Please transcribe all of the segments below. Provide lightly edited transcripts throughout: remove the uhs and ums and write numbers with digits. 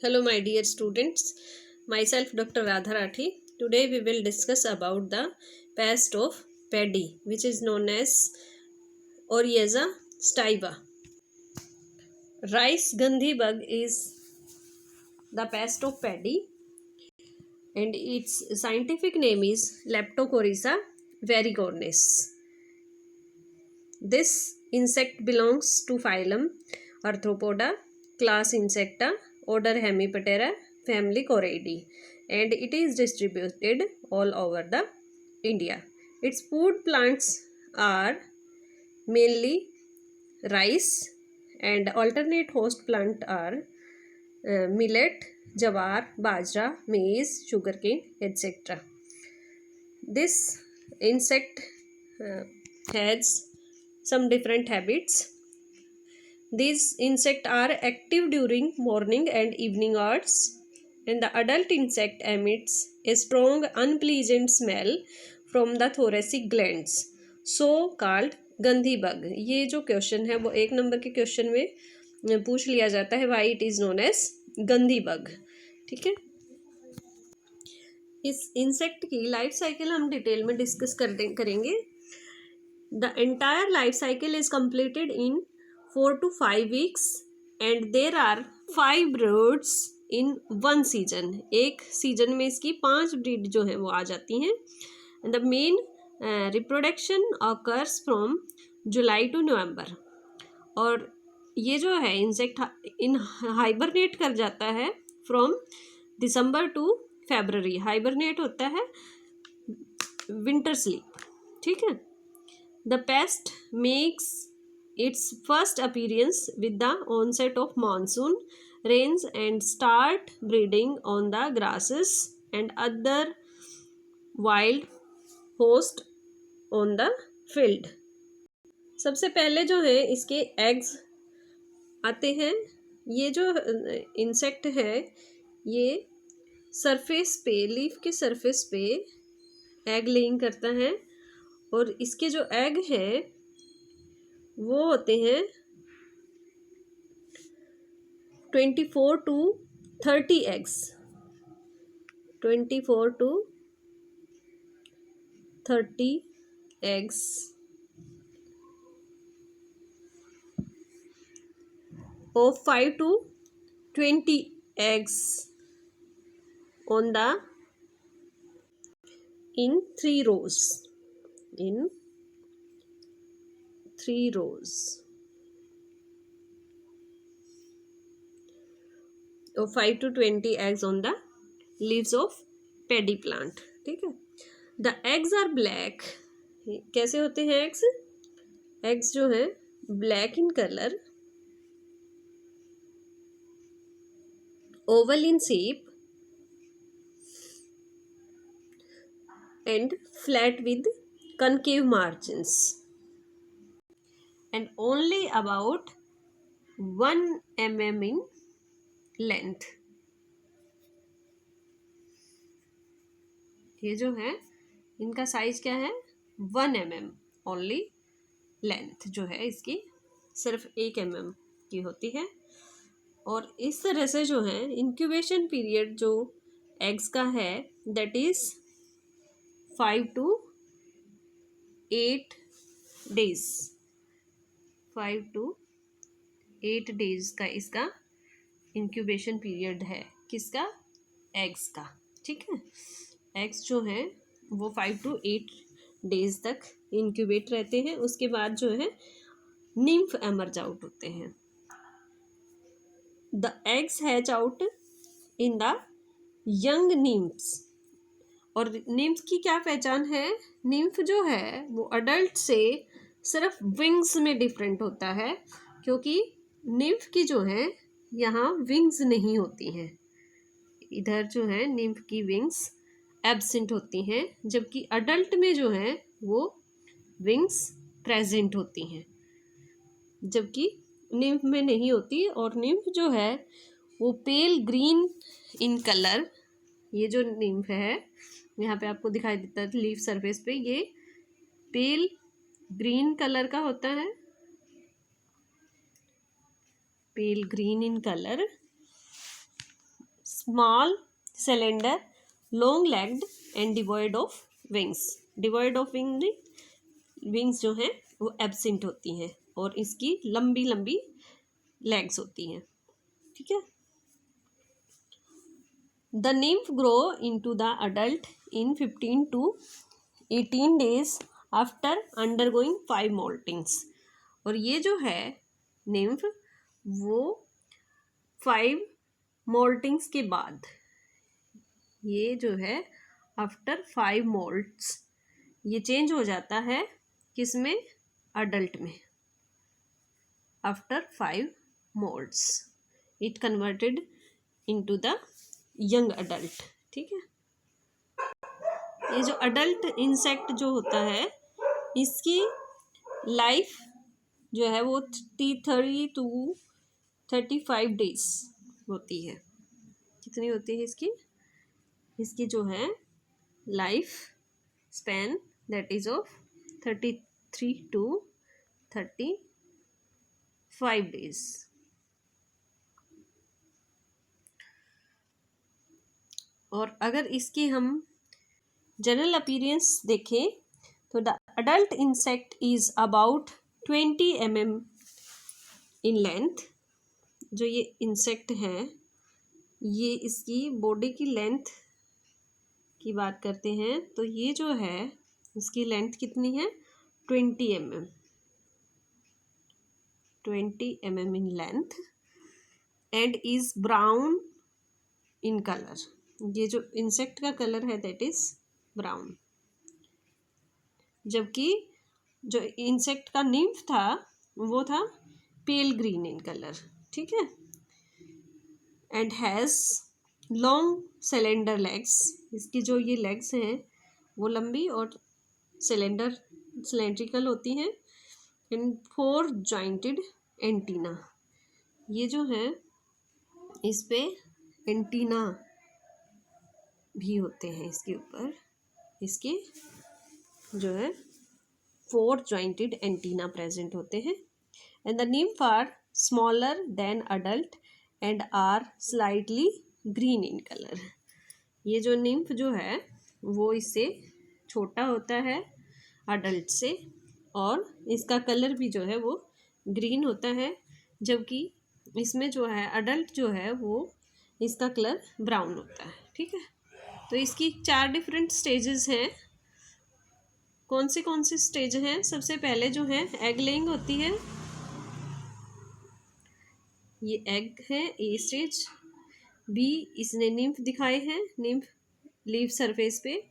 Hello, my dear students. Myself, Dr. Radha Rathi. Today, we will discuss about the pest of paddy, which is known as Oryza stiva. Rice gandhi bug is the pest of paddy, and its scientific name is Leptocoryza varicornis. This insect belongs to phylum Arthropoda, class Insecta, order Hemiptera, family Coraidae, and it is distributed all over the India. Its food plants are mainly rice, and alternate host plant are millet, jawar, bajra, maize, sugarcane, etc. This insect has some different habits. These insects are active during morning and evening hours, and the adult insect emits a strong unpleasant smell from the thoracic glands, so called गंधी bug. ये जो question है वो 1 number के question में पूछ लिया जाता है, why it is known as gundhi bug. ठीक है, इस इंसेक्ट की लाइफ साइकिल हम डिटेल में डिस्कस करेंगे. The entire life cycle is completed in 4 to 5 weeks and there are 5 broods in one season. एक सीजन में इसकी 5 ब्रीड जो है वो आ जाती हैं. The main reproduction occurs from July to November. और ये जो है इंसेक्ट इन हाइबरनेट कर जाता है from December to February. Hibernate होता है विंटर स्लीप. ठीक है, the pest makes its first appearance with the onset of monsoon rains and start breeding on the grasses and other wild host on the field. सबसे पहले जो है इसके eggs आते हैं. ये जो इंसेक्ट है ये सरफेस पे, लीफ के सरफेस पे एग लेइंग करता है, और इसके जो एग हैं वो होते हैं 24 to 30 eggs. 24 to 30 eggs or 5 to 20 eggs on the in 3 rows. In 3 rows or 5 to 20 eggs on the leaves of paddy plant. ठीक है, the eggs are black. कैसे होते हैं एग्स? एग्स जो है black in colour, oval in shape and flat with concave margins and only about 1 mm in length. ये जो है इनका साइज क्या है? 1 mm ओनली. लेंथ जो है इसकी सिर्फ 1 mm की होती है. और इस तरह से जो है इंक्यूबेशन पीरियड जो एग्स का है that is 5 to 8 days. 5 to 8 days का इसका इंक्यूबेशन पीरियड है. किसका? एग्स का. ठीक है, एग्स जो हैं वो 5 to 8 days तक इंक्यूबेट रहते हैं. उसके बाद जो है निम्फ एमर्ज आउट होते हैं. The eggs hatch out in the young निम्फ्स. और निम्फ की क्या पहचान है? निम्फ जो है वो अडल्ट से सिर्फ विंग्स में डिफरेंट होता है, क्योंकि निम्फ की जो है यहाँ विंग्स नहीं होती हैं. इधर जो है निम्फ की विंग्स एब्सेंट होती हैं, जबकि अडल्ट में जो है वो विंग्स प्रेजेंट होती हैं, जबकि निम्फ में नहीं होती. और निम्फ जो है वो पेल ग्रीन इन कलर. ये जो निम्फ है यहाँ पे आपको दिखाई देता है लीफ सरफेस पे, ये पेल ग्रीन कलर का होता है. Pale green in colour small cylinder, long legged and devoid of wings. Devoid of wings जो हैं वो एब्सेंट होती हैं और इसकी लंबी लंबी लेग्स होती हैं, ठीक है। The nymph grow into the adult in 15 to 18 days after undergoing 5 moultings. और ये जो है निम्फ वो 5 मोल्टिंग्स के बाद, ये जो है आफ्टर 5 मोल्ट्स ये चेंज हो जाता है किसमें, अडल्ट में। After 5 moults it converted into the young adult, ठीक है। ये जो अडल्ट इंसेक्ट जो होता है इसकी लाइफ जो है वो 30 to 35 डेज होती है। कितनी होती है इसकी जो है life span, that is of 33 to 35 days. और अगर इसकी हम जनरल अपीयरेंस देखें तो the adult insect is about 20 mm in length. जो ये इंसेक्ट है ये इसकी बॉडी की लेंथ की बात करते हैं तो ये जो है इसकी लेंथ कितनी है, 20 mm, 20 mm in length and is brown in colour. ये जो इंसेक्ट का कलर है दैट इज ब्राउन, जबकि जो इंसेक्ट का निम्फ था वो था पेल ग्रीन इन कलर, ठीक है। And has long cylinder legs. इसकी जो ये लेग्स हैं वो लंबी और सिलेंड्रिकल होती हैं। And 4 jointed antenna. ये जो है इस पे एंटीना भी होते हैं, इसके ऊपर इसके जो है 4 जॉइंटेड एंटीना प्रेजेंट होते हैं। And the nymph are smaller than adult and are slightly green in colour. ये जो निम्फ जो है वो इससे छोटा होता है अडल्ट से और इसका कलर भी जो है वो ग्रीन होता है, जबकि इसमें जो है अडल्ट जो है वो इसका कलर ब्राउन होता है, ठीक है। तो इसकी 4 डिफरेंट स्टेजेस हैं। कौन से स्टेज हैं? सबसे पहले जो है एग लेइंग होती है, ये एग है ए स्टेज। बी इसने निम्फ दिखाए हैं, निम्फ लीव सरफेस पे।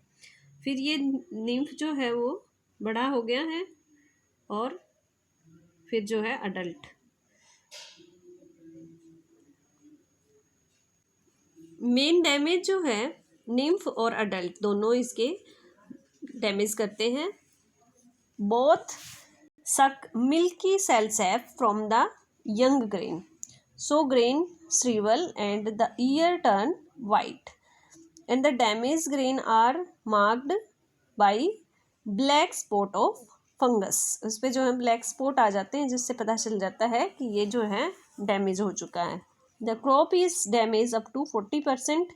फिर ये निम्फ जो है वो बड़ा हो गया है और फिर जो है अडल्ट। मेन डैमेज जो है निम्फ और अडल्ट दोनों इसके डैमेज करते हैं। Both suck milky cell sap from the young grain, so grain shrivel and the ear turn white, and the damaged grain are marked by black spot of fungus। उस पे जो है black spot आ जाते हैं जिससे पता चल जाता है कि ये जो है डैमेज हो चुका है। The crop is damage up to 40%,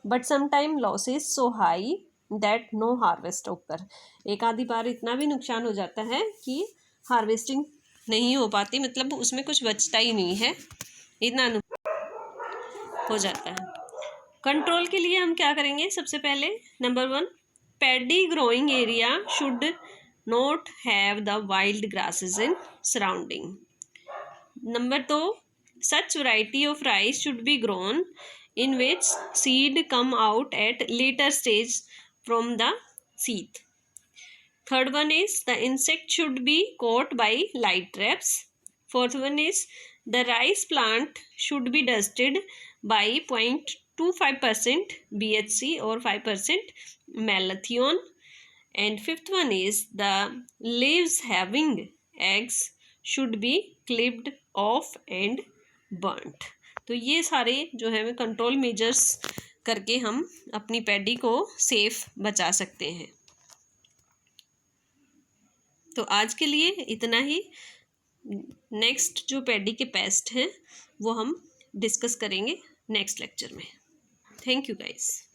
but sometime losses so high that no harvest occur. एक आधी बार इतना भी नुकसान हो जाता है कि हार्वेस्टिंग नहीं हो पाती, मतलब उसमें कुछ बचता ही नहीं है, इतना हो जाता है। कंट्रोल के लिए हम क्या करेंगे? सबसे पहले number 1, paddy growing area should not have the wild grasses in surrounding. Number 2, such variety of rice should be grown in which seed come out at later stage from the seed. Third one is the insect should be caught by light traps. Fourth one is the rice plant should be dusted by 0.25% BHC or 5% malathion. And fifth one is the leaves having eggs should be clipped off and burnt. तो ये सारे जो है control measures करके हम अपनी paddy को safe बचा सकते हैं। तो आज के लिए इतना ही। नेक्स्ट जो पैडी के पेस्ट हैं वो हम डिस्कस करेंगे नेक्स्ट लेक्चर में। Thank you guys.